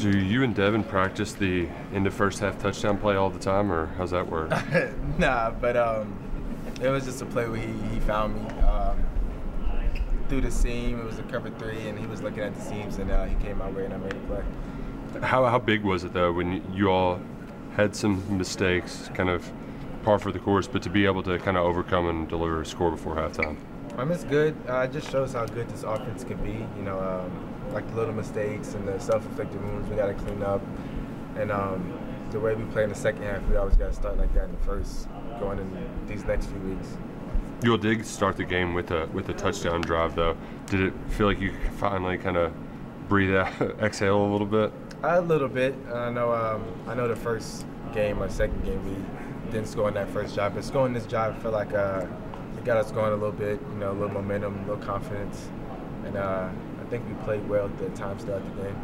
Do you and Devin practice the end of first half touchdown play all the time, or how's that work? Nah, but it was just a play where he found me through the seam. It was a cover 3, and he was looking at the seams, and he came my way, and I made a play. How big was it, though, when you all had some mistakes, kind of par for the course, but to be able to kind of overcome and deliver a score before halftime? It's good. It just shows how good this offense can be. You know, like the little mistakes and the self-inflicted wounds we got to clean up. And the way we play in the second half, we always got to start like that in the first, going in these next few weeks. You all did start the game with a touchdown drive, though. Did it feel like you could finally kind of breathe out, exhale a little bit? A little bit. I know the first game or second game we didn't score in that first drive, but scoring this drive, I feel like it got us going a little bit, you know, a little momentum, a little confidence, and I think we played well at the time throughout the game.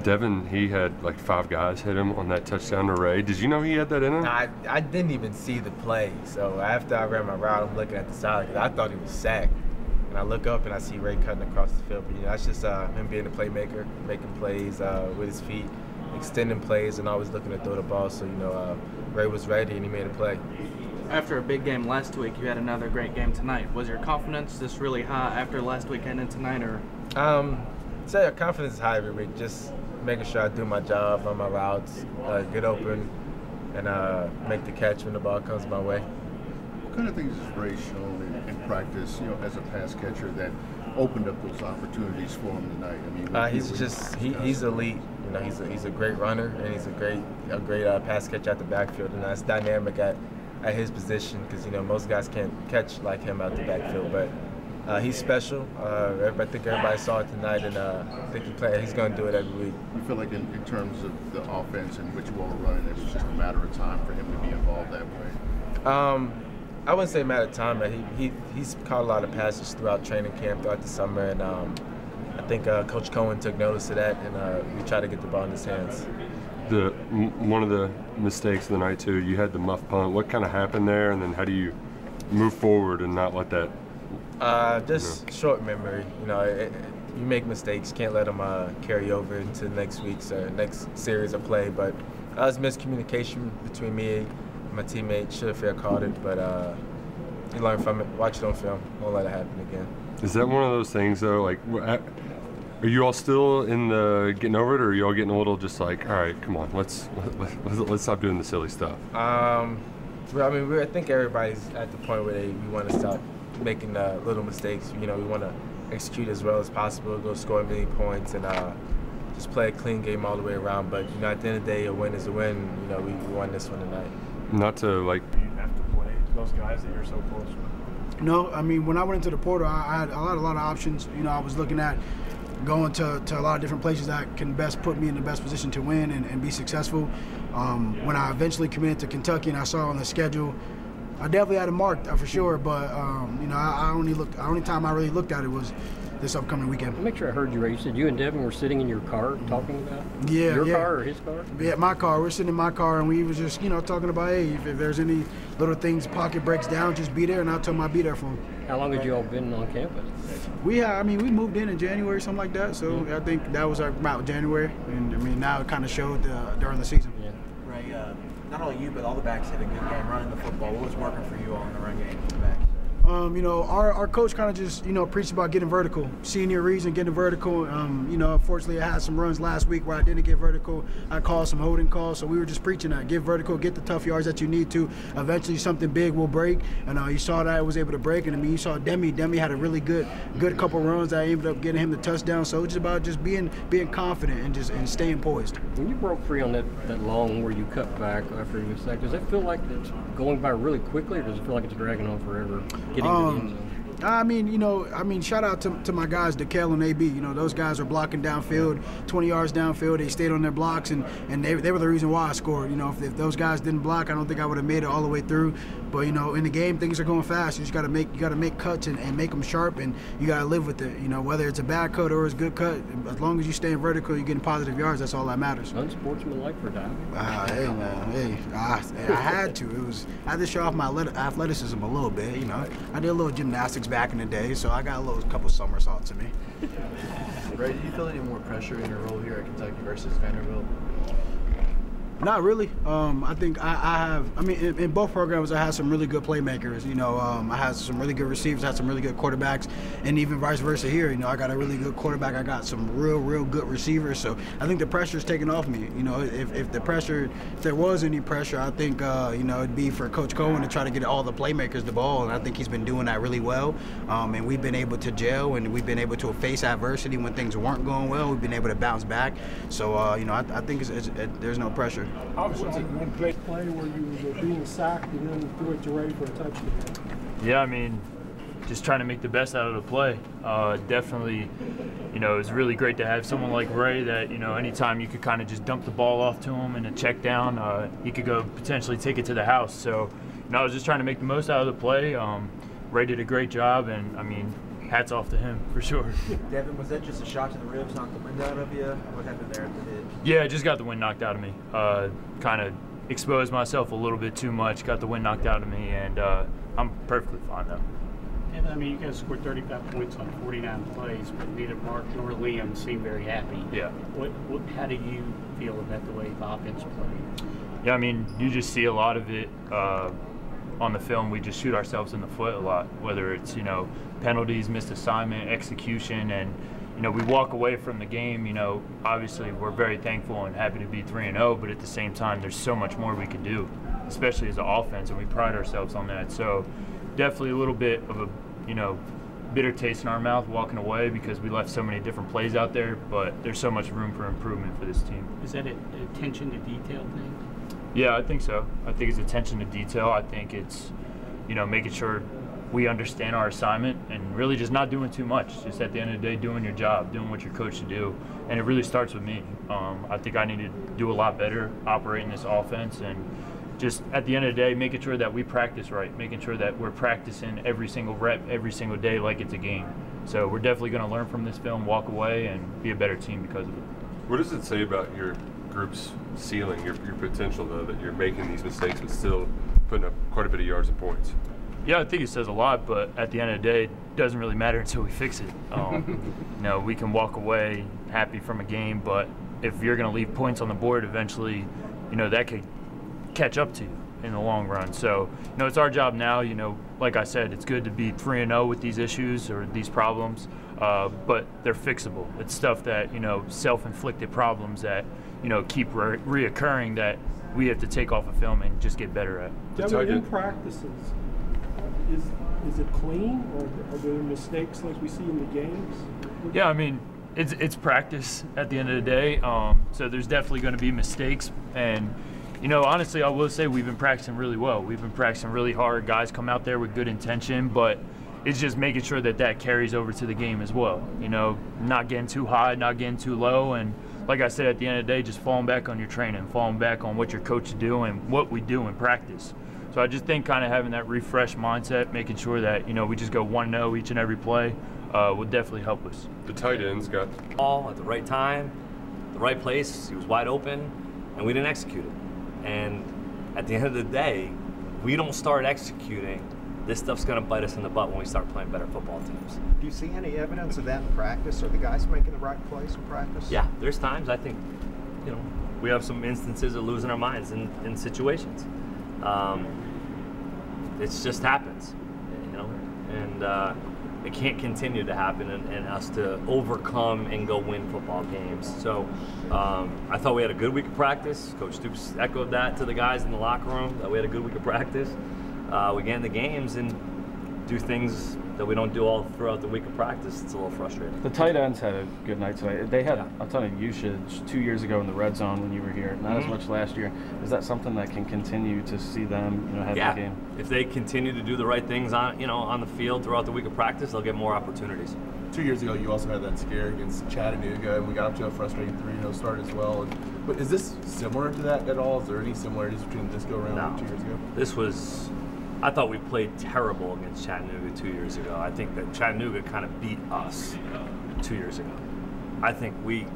Devin, he had like 5 guys hit him on that touchdown to Ray. Did you know he had that in him? I didn't even see the play, so after I ran my route, I'm looking at the side because I thought he was sacked. And I look up and I see Ray cutting across the field. But, you know, that's just him being a playmaker, making plays with his feet, extending plays, and always looking to throw the ball. So, you know, Ray was ready and he made a play. After a big game last week, you had another great game tonight. Was your confidence just really high after last weekend and tonight, or? Say our confidence is high every week. Just making sure I do my job on my routes, get open, and make the catch when the ball comes my way. What kind of things has Ray shown in practice, you know, as a pass catcher that opened up those opportunities for him tonight? I mean, he's elite. You know, he's a great runner, and he's a great pass catcher at the backfield, and that's dynamic at his position because, you know, most guys can't catch like him out the backfield, but he's special. I think everybody saw it tonight, and I think he's going to do it every week. You feel like in terms of the offense in which you all are running, it was just a matter of time for him to be involved that way? I wouldn't say a matter of time, but he's caught a lot of passes throughout training camp, throughout the summer, and I think Coach Coen took notice of that, and we try to get the ball in his hands. One of the mistakes of the night, too, you had the muff punt. What kind of happened there, and then how do you move forward and not let that? Short memory. You know, you make mistakes, can't let them carry over into next week's next series of play. But it was miscommunication between me and my teammate. Should have fair called it, but you learn from it. Watch it on film. Won't let it happen again. Is that one of those things, though? Like, are you all still in the getting over it, or are you all getting a little just like, all right, come on, let's stop doing the silly stuff? Well, I mean, I think everybody's at the point where we want to stop making little mistakes. You know, we want to execute as well as possible, go score many points, and just play a clean game all the way around. But, you know, at the end of the day, a win is a win. You know, we won this one tonight. Not to, like, you have to play those guys that you're so close with. No, I mean, when I went into the portal, I had a lot of options. You know, I was looking at going to a lot of different places that can best put me in the best position to win and be successful. When I eventually committed to Kentucky and I saw on the schedule, I definitely had it marked for sure. But you know, the only time I really looked at it was this upcoming weekend. Make sure I heard you right. You said you and Devin were sitting in your car talking about your car or his car? Yeah, my car. We're sitting in my car and we was just, you know, talking about, hey, if there's any little things, pocket breaks down, just be there, and I told him I'd be there for him. How long had you all been on campus? We moved in January, something like that. So I think that was about January, and I mean now it kind of showed during the season. Yeah. Ray, not only you but all the backs had a good game running the football. What was working for you all in the run game for the backs? You know, our coach kind of just, you know, preached about getting vertical, seeing your reads and getting vertical. You know, unfortunately, I had some runs last week where I didn't get vertical. I called some holding calls, so we were just preaching that. Get vertical, get the tough yards that you need to. Eventually, something big will break, and you saw that it was able to break. And I mean, you saw Demi had a really good couple runs that ended up getting him the touchdown. So it's just about just being confident and staying poised. When you broke free on that long where you cut back after you was sacked, does that feel like it's going by really quickly, or does it feel like it's dragging on forever? Getting to the end zone? I mean, shout out to my guys, DeKale and AB. You know, those guys are blocking downfield, 20 yards downfield. They stayed on their blocks, and they were the reason why I scored. You know, if those guys didn't block, I don't think I would have made it all the way through. But, you know, in the game, things are going fast. You just got to make cuts and make them sharp, and you got to live with it. You know, whether it's a bad cut or it's a good cut, as long as you stay vertical, you're getting positive yards. That's all that matters. Unsportsmanlike for diving. Hey man, I had to. I had to show off my athleticism a little bit. You know, I did a little gymnastics back in the day, so I got a couple somersaults in me. Ray, do you feel any more pressure in your role here at Kentucky versus Vanderbilt? Not really. I think in both programs, I had some really good playmakers. I had some really good receivers, had some really good quarterbacks, and even vice versa here. I got a really good quarterback. I got some real good receivers. So I think the pressure's taken off me. If there was any pressure, I think, it'd be for Coach Coen to try to get all the playmakers the ball, and I think he's been doing that really well. And we've been able to gel, and we've been able to face adversity when things weren't going well. We've been able to bounce back. So, I think there's no pressure. Obviously, one play where you were being sacked and then threw it to Ray for a touchdown. Yeah, I mean, just trying to make the best out of the play. Definitely, it was really great to have someone like Ray that, anytime you could kind of just dump the ball off to him in a check down, he could go potentially take it to the house. So, I was just trying to make the most out of the play. Ray did a great job, and, I mean, hats off to him for sure. Devin, was that just a shot to the ribs, knocked the wind out of you? What happened there at the hit? Yeah, I just got the wind knocked out of me. Kind of exposed myself a little bit too much, got the wind knocked out of me, and I'm perfectly fine now. And I mean, you guys scored 35 points on 49 plays, but neither Mark nor Liam seemed very happy. Yeah. How do you feel about the way the offense played? Yeah, I mean, you just see a lot of it on the film. We just shoot ourselves in the foot a lot, whether it's, penalties, missed assignment, execution, and, we walk away from the game, obviously we're very thankful and happy to be 3-0, but at the same time, there's so much more we can do, especially as an offense, and we pride ourselves on that. So definitely a little bit of a, bitter taste in our mouth walking away because we left so many different plays out there, but there's so much room for improvement for this team. Is that an attention to detail thing? Yeah, I think so. I think it's attention to detail. I think it's, making sure we understand our assignment and really just not doing too much. Just at the end of the day, doing your job, doing what you're coached to do. And it really starts with me. I think I need to do a lot better operating this offense and just at the end of the day, making sure that we practice right, making sure that we're practicing every single rep, every single day like it's a game. So we're definitely going to learn from this film, walk away, and be a better team because of it. What does it say about your group's ceiling, your potential, though, that you're making these mistakes but still putting up quite a bit of yards and points? Yeah, I think it says a lot, but at the end of the day, it doesn't really matter until we fix it. We can walk away happy from a game, but if you're going to leave points on the board eventually, that could catch up to you in the long run. So, it's our job now. Like I said, it's good to be 3-0 with these issues or these problems, but they're fixable. It's stuff that, self-inflicted problems that, keep reoccurring that we have to take off of film and just get better at. Devin, in practices, is it clean, or are there mistakes like we see in the games? Yeah, I mean, it's practice at the end of the day. So there's definitely going to be mistakes, and honestly, I will say we've been practicing really well. We've been practicing really hard. Guys come out there with good intention, but it's just making sure that carries over to the game as well. Not getting too high, not getting too low, and like I said, at the end of the day, just falling back on your training, falling back on what your coach do and what we do in practice. So I just think kind of having that refreshed mindset, making sure that, we just go 1-0 each and every play will definitely help us. The tight ends got the ball at the right time, the right place. He was wide open, and we didn't execute it. And at the end of the day, we don't start executing, this stuff's going to bite us in the butt when we start playing better football teams. Do you see any evidence of that in practice? Are the guys making the right plays in practice? Yeah, there's times I think, we have some instances of losing our minds in situations. It just happens, and it can't continue to happen and us to overcome and go win football games. So I thought we had a good week of practice. Coach Stoops echoed that to the guys in the locker room, that we had a good week of practice. We get in the games and do things that we don't do all throughout the week of practice. It's a little frustrating. The tight ends had a good night tonight. They had a ton of usage 2 years ago in the red zone when you were here, not as much last year. Is that something that can continue to see them, have the game? If they continue to do the right things on the field throughout the week of practice, they'll get more opportunities. 2 years ago, you also had that scare against Chattanooga, and we got up to a frustrating 3-0 start as well. But is this similar to that at all? Is there any similarities between this go-around and 2 years ago? I thought we played terrible against Chattanooga 2 years ago. I think that Chattanooga kind of beat us 2 years ago. I think we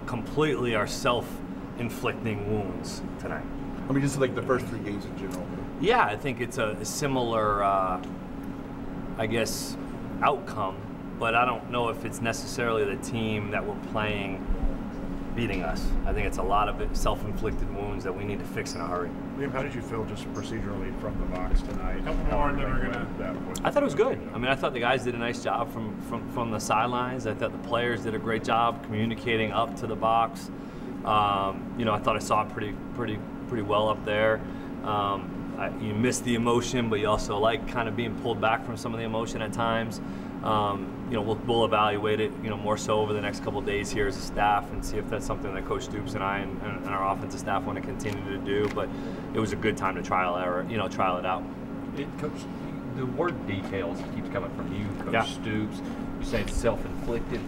completely are self-inflicting wounds tonight. I mean, just like the first 3 games in general. Yeah, I think it's a similar, outcome, but I don't know if it's necessarily the team that we're playing beating us. I think it's a lot of it self-inflicted wounds that we need to fix in a hurry. Liam, how did you feel just procedurally from the box tonight? I thought it was good. I mean, I thought the guys did a nice job from the sidelines. I thought the players did a great job communicating up to the box. You know, I thought I saw it pretty well up there. You miss the emotion, but you also like kind of being pulled back from some of the emotion at times. You know, we'll evaluate it, you know, more so over the next couple of days here as a staff and see if that's something that Coach Stoops and I and our offensive staff want to continue to do. But it was a good time to trial it out. Coach, the word details keeps coming from you, Coach Stoops. You say it's self-inflicted.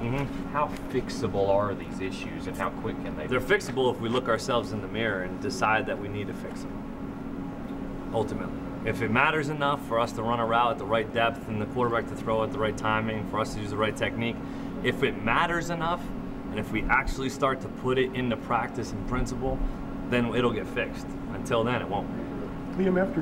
How fixable are these issues, and how quick can they be? They're fixable if we look ourselves in the mirror and decide that we need to fix them. Ultimately, if it matters enough for us to run a route at the right depth and the quarterback to throw at the right timing, for us to use the right technique, if it matters enough, and if we actually start to put it into practice and principle, then it'll get fixed. Until then, it won't. Liam, after